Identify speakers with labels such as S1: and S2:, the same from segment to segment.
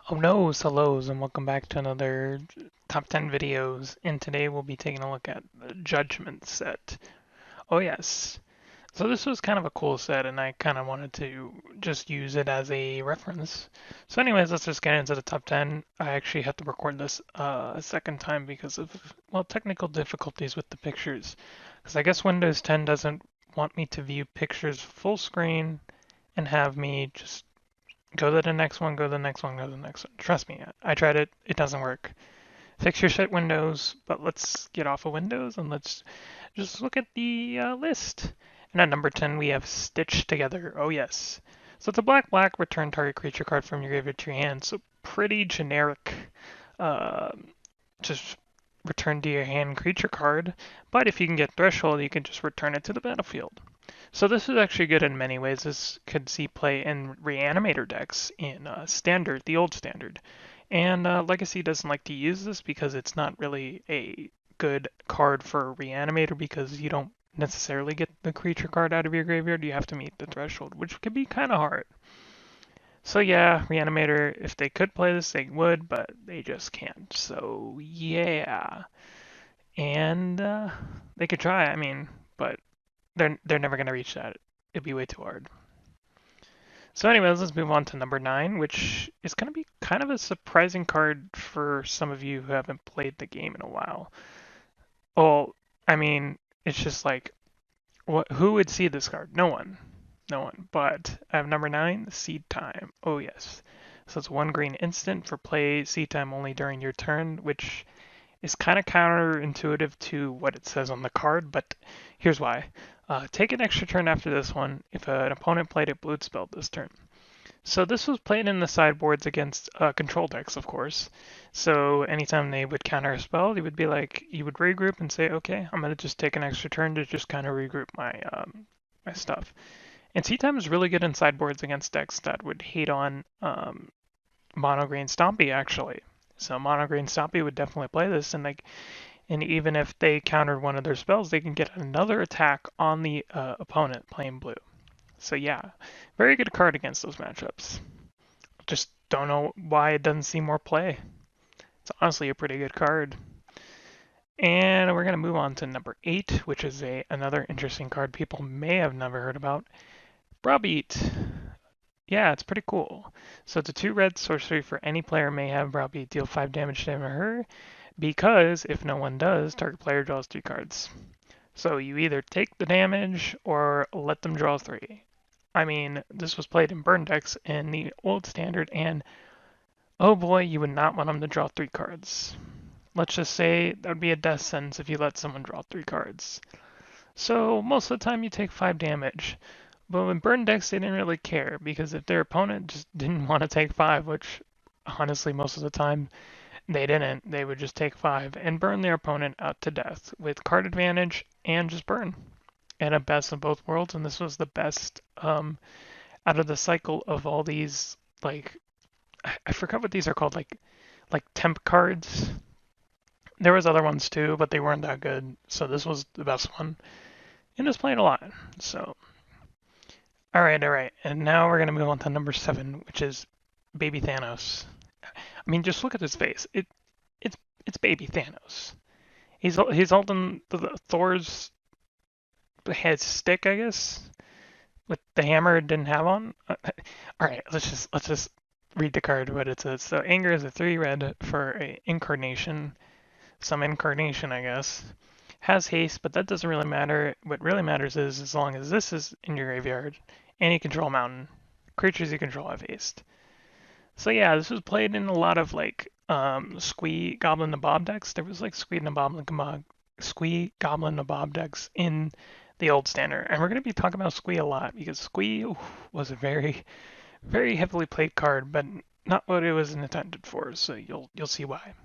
S1: Oh no, hellos, and welcome back to another top 10 videos. And today we'll be taking a look at the Judgment set. Oh yes. So this was kind of a cool set, and I kind of wanted to just use it as a reference. So anyways, let's just get into the top 10. I actually had to record this a second time because of, well, technical difficulties with the pictures. Because I guess Windows 10 doesn't want me to view pictures full screen and have me just go to the next one, go to the next one, go to the next one. Trust me, I tried it. It doesn't work. Fix your shit Windows, but let's get off of Windows and let's just look at the list. And at number 10, we have Stitched Together. Oh, yes. So it's a black return target creature card from your graveyard to your hand. So pretty generic, uh, just return to your hand creature card. But if you can get Threshold, you can just return it to the battlefield. So this is actually good in many ways. This could see play in Reanimator decks in Standard, the old Standard. And Legacy doesn't like to use this because it's not really a good card for Reanimator because you don't necessarily get the creature card out of your graveyard. You have to meet the threshold, which can be kind of hard. So yeah, Reanimator, if they could play this, they would, but they just can't. So yeah, and they could try. I mean, but they're never gonna reach that. It'd be way too hard. So anyways, let's move on to number 9, which is going to be kind of a surprising card for some of you who haven't played the game in a while. Well, I mean, it's just like, who would see this card? No one. No one. But I have number 9, Seed Time. Oh yes. So it's 1 green instant for play Seed Time only during your turn, which is kind of counterintuitive to what it says on the card, but here's why. Take an extra turn after this one if an opponent played a Blood Spell this turn. So this was played in the sideboards against control decks, of course. So anytime they would counter a spell, you would be like, you would regroup and say, okay, I'm gonna just take an extra turn to just kind of regroup my stuff. And Seed Time is really good in sideboards against decks that would hate on Mono Green Stompy actually. So Mono Green Stompy would definitely play this, and even if they countered one of their spells, they can get another attack on the opponent playing blue. So yeah, very good card against those matchups. Just don't know why it doesn't see more play. It's honestly a pretty good card. And we're going to move on to number 8, which is another interesting card people may have never heard about. Browbeat. Yeah, it's pretty cool. So it's a 2-red sorcery for any player may have Browbeat deal 5 damage to him or her, because if no one does, target player draws 3 cards. So you either take the damage or let them draw 3. I mean, this was played in burn decks in the old standard, and oh boy, you would not want them to draw 3 cards. Let's just say that would be a death sentence if you let someone draw 3 cards. So most of the time you take 5 damage. But in burn decks, they didn't really care because if their opponent just didn't want to take 5, which honestly most of the time they didn't, they would just take 5 and burn their opponent out to death with card advantage and just burn. And a best of both worlds, and this was the best out of the cycle of all these, like, I forgot what these are called, like temp cards. There was other ones too, but they weren't that good. So this was the best one, and it's played a lot. So all right, and now we're gonna move on to number 7, which is Baby Thanos. I mean, just look at his face. It's Baby Thanos. He's holding Thor's head stick, I guess, with the hammer it didn't have on. All right, let's just read the card what it says. So anger is a 3-red for a incarnation, some incarnation, I guess. Has haste, but that doesn't really matter. What really matters is as long as this is in your graveyard and you control mountain, creatures you control have haste. So yeah, this was played in a lot of like Squee Goblin Nabob decks. There was like Squee Goblin Nabob decks in the old standard, and we're going to be talking about Squee a lot because Squee was a very heavily played card, but not what it was intended for. So you'll see why.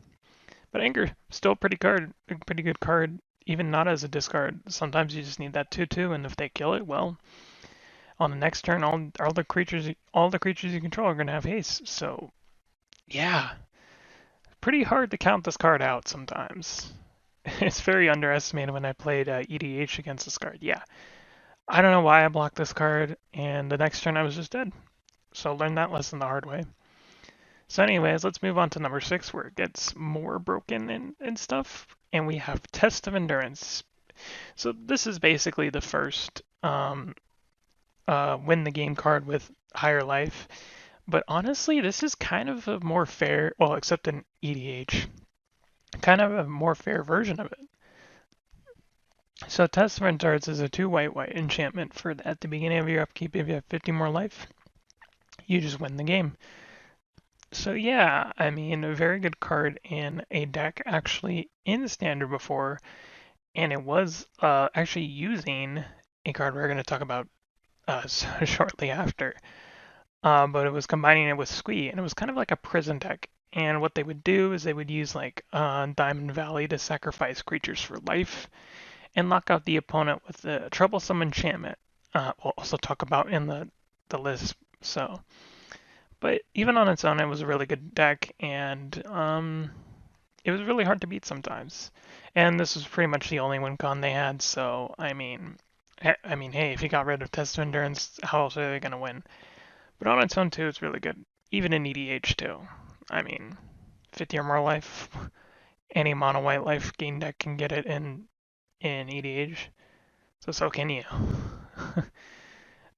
S1: But Anger still a pretty good card, even not as a discard. Sometimes you just need that 2/2, and if they kill it, well, on the next turn, all the creatures you control are gonna have haste. So yeah, pretty hard to count this card out sometimes. It's very underestimated when I played EDH against this card. Yeah, I don't know why I blocked this card, and the next turn I was just dead. So learn that lesson the hard way. So anyways, let's move on to number 6 where it gets more broken and stuff. And we have Test of Endurance. So this is basically the first win the game card with higher life. But honestly, this is kind of a more fair, well, except in EDH, kind of a more fair version of it. So Test of Endurance is a 2 white enchantment for at the beginning of your upkeep. If you have 50 more life, you just win the game. So yeah, I mean, a very good card in a deck actually in Standard before, and it was actually using a card we're going to talk about shortly after. But it was combining it with Squee, and it was kind of like a prison deck. And what they would do is they would use like Diamond Valley to sacrifice creatures for life and lock out the opponent with the troublesome enchantment. We'll also talk about in the list. So, but even on its own, it was a really good deck, and it was really hard to beat sometimes. And this was pretty much the only win con they had. So, I mean, hey, if you got rid of Test of Endurance, how else are they gonna win? But on its own too, it's really good. Even in EDH too. I mean, 50 or more life, any mono white life gain deck can get it in EDH. So can you.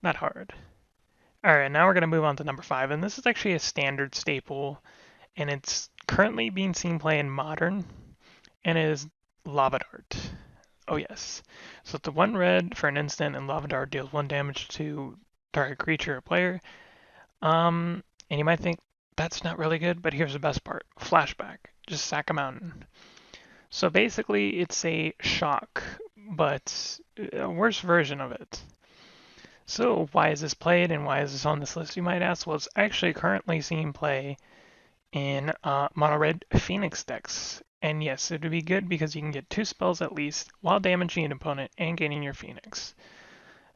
S1: Not hard. Alright, now we're going to move on to number 5, and this is actually a standard staple, and it's currently being seen play in Modern, and it is Lava Dart. Oh yes. So it's a 1 red for an instant, and Lava Dart deals 1 damage to target creature or player. And you might think that's not really good, but here's the best part. Flashback. Just sack a mountain. So basically, it's a shock, but a worse version of it. So why is this played and why is this on this list, you might ask? Well, it's actually currently seen play in mono red Phoenix decks. And yes, it would be good because you can get 2 spells at least while damaging an opponent and gaining your Phoenix.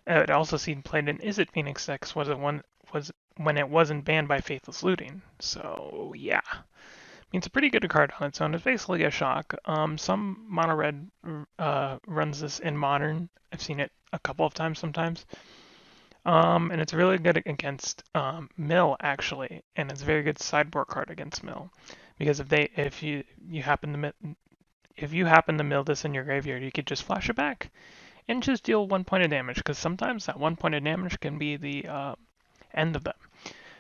S1: It also seen played in Is It Phoenix decks was when it wasn't banned by Faithless Looting. So yeah, I mean it's a pretty good card on its own. It's basically a shock. Some mono red runs this in Modern. I've seen it a couple of times sometimes. And it's really good against Mill actually, and it's a very good sideboard card against Mill because if you happen to mill this in your graveyard, you could just flash it back and just deal 1 point of damage because sometimes that 1 point of damage can be the end of them.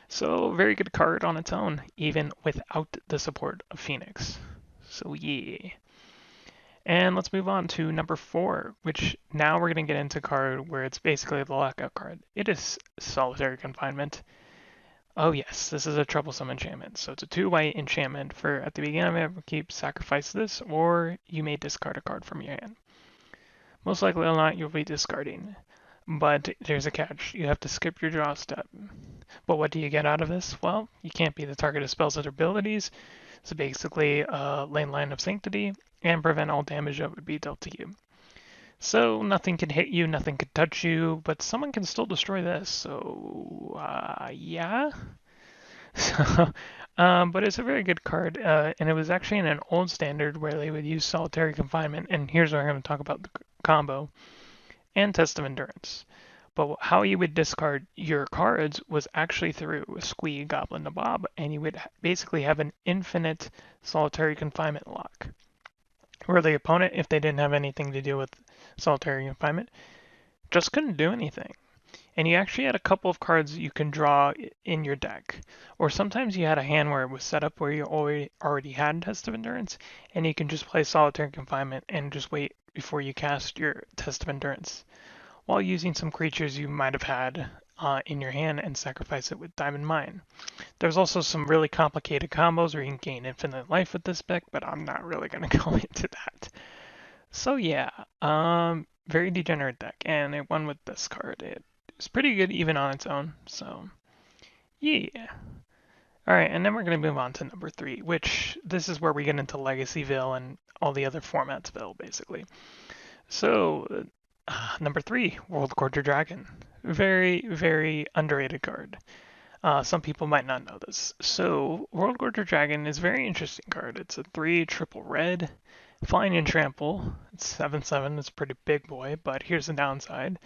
S1: So very good card on its own, even without the support of Phoenix. So yeah. And let's move on to number 4, which now we're going to get into a card where it's basically the lockout card. It is Solitary Confinement. Oh yes, this is a troublesome enchantment. So it's a 2 white enchantment for at the beginning of every keep, sacrifice this, or you may discard a card from your hand. Most likely or not, you'll be discarding. But there's a catch. You have to skip your draw step. But what do you get out of this? Well, you can't be the target of spells or abilities. So basically, lane line of sanctity and prevent all damage that would be dealt to you. So nothing can hit you, nothing can touch you, but someone can still destroy this. So yeah. So, but it's a very good card, and it was actually in an old standard where they would use Solitary Confinement. And here's where I'm going to talk about the combo and Test of Endurance. But how you would discard your cards was actually through Squee, Goblin, Nabob, and you would basically have an infinite Solitary Confinement lock. Where the opponent, if they didn't have anything to do with Solitary Confinement, just couldn't do anything. And you actually had a couple of cards you can draw in your deck. Or sometimes you had a hand where it was set up where you already had Test of Endurance, and you can just play Solitary Confinement and just wait before you cast your Test of Endurance, while using some creatures you might have had in your hand and sacrifice it with Diamond Mine. There's also some really complicated combos where you can gain infinite life with this deck, but I'm not really going to go into that. So yeah, very degenerate deck, and it won with this card. It's pretty good even on its own, so yeah. Alright, and then we're going to move on to number 3, which this is where we get into Legacyville and all the other formatsville, basically. So, number 3, World Quarter Dragon. Very, very underrated card. Some people might not know this. So, World Quarter Dragon is a very interesting card. It's a 3 triple red, flying and trample. It's 7/7. It's a pretty big boy, but here's the downside.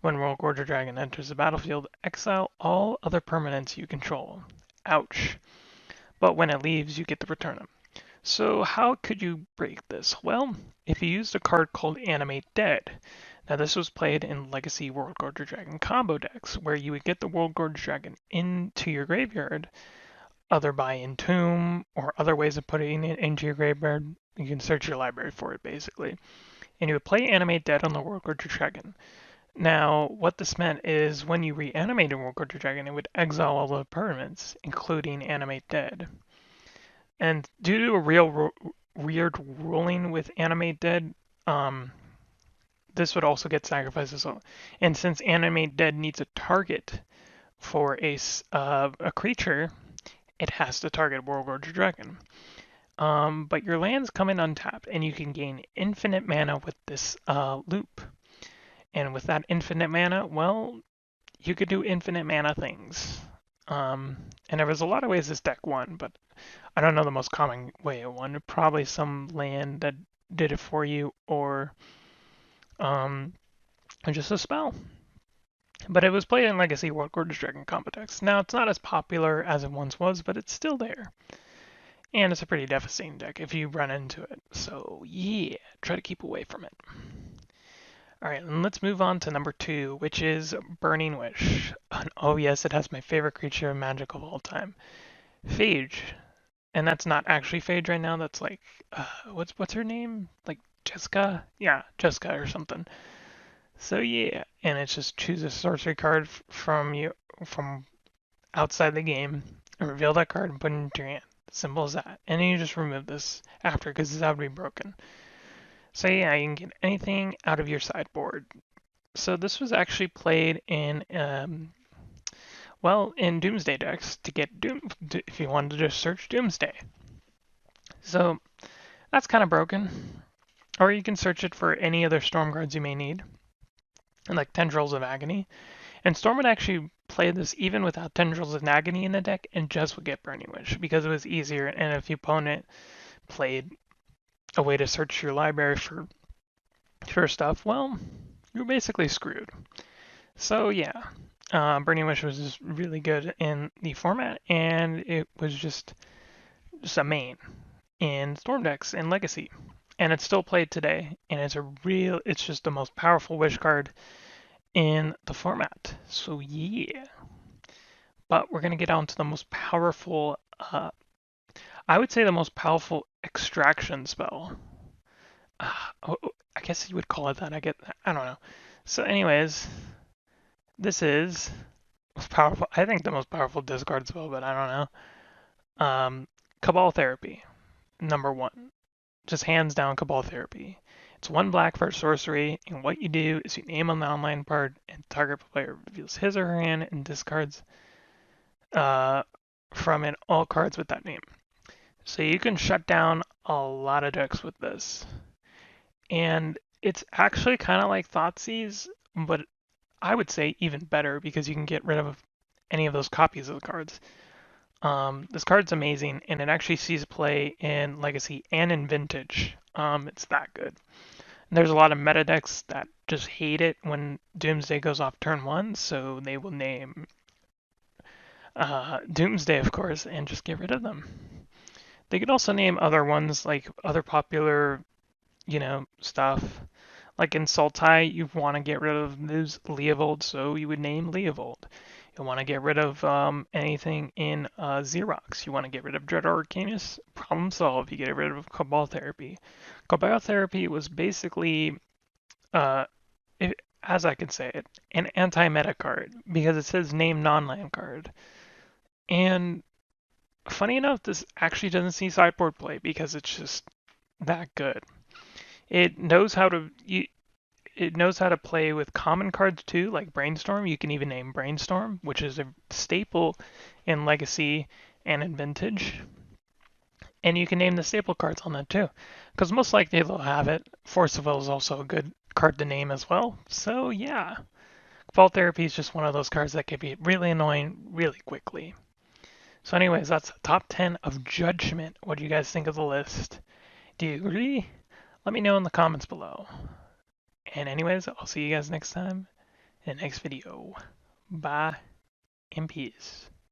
S1: When World Quarter Dragon enters the battlefield, exile all other permanents you control. Ouch. but when it leaves, you get to return them. So how could you break this? Well, if you used a card called Animate Dead. Now this was played in Legacy World Gorger Dragon combo decks, where you would get the World Gorger Dragon into your graveyard, either by Entomb or other ways of putting it into your graveyard. You can search your library for it basically. And you would play Animate Dead on the World Gorger Dragon. Now, what this meant is when you reanimated World Gorger Dragon, it would exile all the permanents, including Animate Dead. And due to a weird ruling with Animate Dead, this would also get sacrificed as well. And since Animate Dead needs a target for a creature, it has to target World Gorger Dragon. But your lands come in untapped, and you can gain infinite mana with this loop. And with that infinite mana, well, you could do infinite mana things. And there was a lot of ways this deck won, but I don't know the most common way it won. Probably some land that did it for you, or just a spell. But it was played in Legacy World Gorgeous Dragon combo decks. Now it's not as popular as it once was, but it's still there. And it's a pretty devastating deck if you run into it. So yeah, try to keep away from it. Alright, and let's move on to number 2, which is Burning Wish. And oh yes, it has my favorite creature of Magic of all time, Phage. And that's not actually Phage right now, that's like, what's her name? Like Jessica? Yeah, Jessica or something. So yeah, and it's just choose a sorcery card from outside the game, and reveal that card and put it into your hand. Simple as that. And then you just remove this after, because that would be broken. So yeah, you can get anything out of your sideboard. So this was actually played in, in Doomsday decks to get Doom, if you wanted to just search Doomsday. So that's kind of broken. Or you can search it for any other Storm cards you may need, like Tendrils of Agony. And Storm would actually play this even without Tendrils of Agony in the deck and just would get Burning Wish because it was easier. And if the opponent played a way to search your library for stuff, well, you're basically screwed. So yeah, Burning Wish was just really good in the format, and it was just a main in Storm decks and Legacy, and it's still played today. And it's just the most powerful Wish card in the format. So yeah, but we're gonna get on to the most powerful. I would say the most powerful extraction spell. I guess you would call it that. I don't know. So, anyways, this is most powerful. I think the most powerful discard spell, but I don't know. Cabal Therapy, number 1. Just hands down Cabal Therapy. It's 1 black for sorcery, and what you do is you name on the online part, and target player reveals his or her hand and discards from it all cards with that name. So you can shut down a lot of decks with this. And it's actually kind of like Thoughtseize, but I would say even better because you can get rid of any of those copies of the cards. This card's amazing, and it actually sees play in Legacy and in Vintage. It's that good. And there's a lot of meta decks that just hate it when Doomsday goes off turn 1, so they will name Doomsday, of course, and just get rid of them. They could also name other ones, like other popular, stuff. Like in Sultai, you want to get rid of this Leovold, so you would name Leovold. You want to get rid of anything in Xerox. You want to get rid of Dread Arcanus. Problem solved. You get rid of Cabal Therapy. Cabal Therapy was basically, uh, as I can say it, an anti-meta card because it says name non-land card. And funny enough, this actually doesn't see sideboard play because it's just that good. It knows how to play with common cards too, like Brainstorm. You can even name Brainstorm, which is a staple in Legacy and in Vintage. And you can name the staple cards on that too, because most likely they'll have it. Force of Will is also a good card to name as well. So yeah, Vault Therapy is just one of those cards that can be really annoying really quickly. So anyways, that's the top 10 of Judgment. What do you guys think of the list? Do you agree? Let me know in the comments below. And anyways, I'll see you guys next time in the next video. Bye and peace.